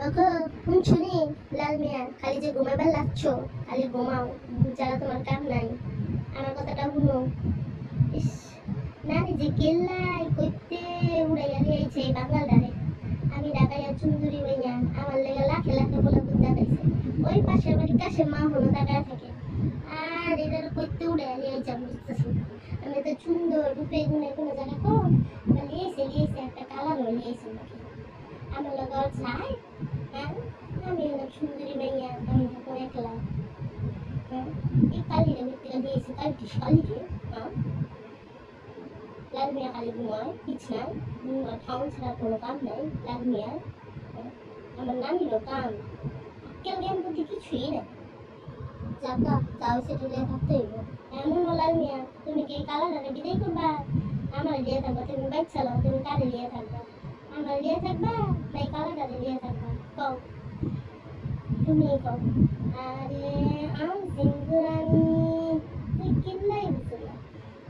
ওগো শুনি লাল মিয়া খালি যে ঘুমাইবার লাগছো খালি ঘুমাও যারা তোমার কাম নাই আমার কথাটা শুনো ইস নানি যে কেল্লাই কইতে উড়াইয়া লিয়েছে বাঙালটারে আমি ঢাকাইয়া চুন্দুরি হইয়া আমার লেগে লাখে লাখে বলে বুঝা পাইছে ওই পাশের বাড়ি কাছে মা হলো ঢাকায় থাকে আর এটার কইতে উড়াইয়া লিয়েছে আমি বুঝতেছি আমি তো সুন্দর রূপে গুণে কোনো জায়গায় কম লিয়েছে একটা কালার লিয়েছে নাকি আমার লোক আর চাই হ্যাঁ আমি অনেক সুন্দরী মাইয়া আমি যখন একলা হ্যাঁ এই কালিরে মিত্তিকা দিয়েছি কালটি শালিকে হ্যাঁ লাল মিয়া খালি ঘুমায় বিছনায় খাওয়া ছাড়া কোনো কাম নাই লাল মিয়ার আমার নানিরও কাম কেউ জ্ঞান বুদ্ধি কিছুই না যাকা যাও সেটুলে থাকতে হইব এমন লাল মিয়া তুমি কি এই কালারে বিদায় করবা আমার লিয়ে থাকবা তুমি বাইক চালাও তুমি কারে লিয়ে থাকবা আমার লিয়ে থাকবা নাই কালারে লিয়ে থাকবা কও তুমি কও আরে আম সিংগুরানি তুই কিল্লাই বুঝলা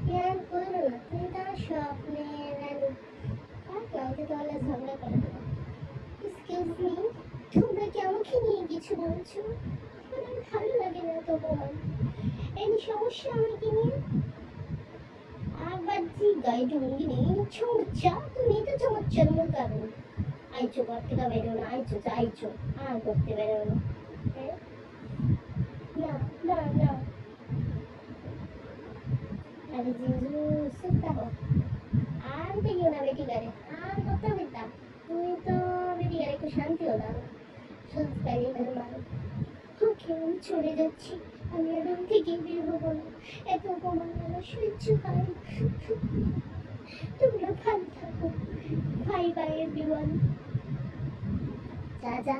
ইয়ার করো না তুমি তার স্বপ্নে রানী আর কাউকে তাহলে ঝগড়া করে না এক্সকিউজ মি তোমরা কি আমাকে নিয়ে কিছু বলছো আমার ভালো লাগে না তোমার এই সমস্যা আমাকে নিয়ে আবার জিগাই ঢঙ্গিনি সমস্যা তুমি তো সমস্যার মূল কারণ আইছো ঘর থেকে বেরো না আইছো আর করতে বেরো না না না না আরে জিজু সুতা হো আর দেখিও না বেটি গারে আর কথা বলতা তুই তো বেটি গারে একটু শান্তি হলো শুধু পাইলে মেরে মারো ওকে আমি চলে যাচ্ছি আমি আর রুম থেকে বের হবো না এত অপমান আমার সহ্য হয় তোমরা ভালো থাকো বাই বাই এভরিওয়ান যা যা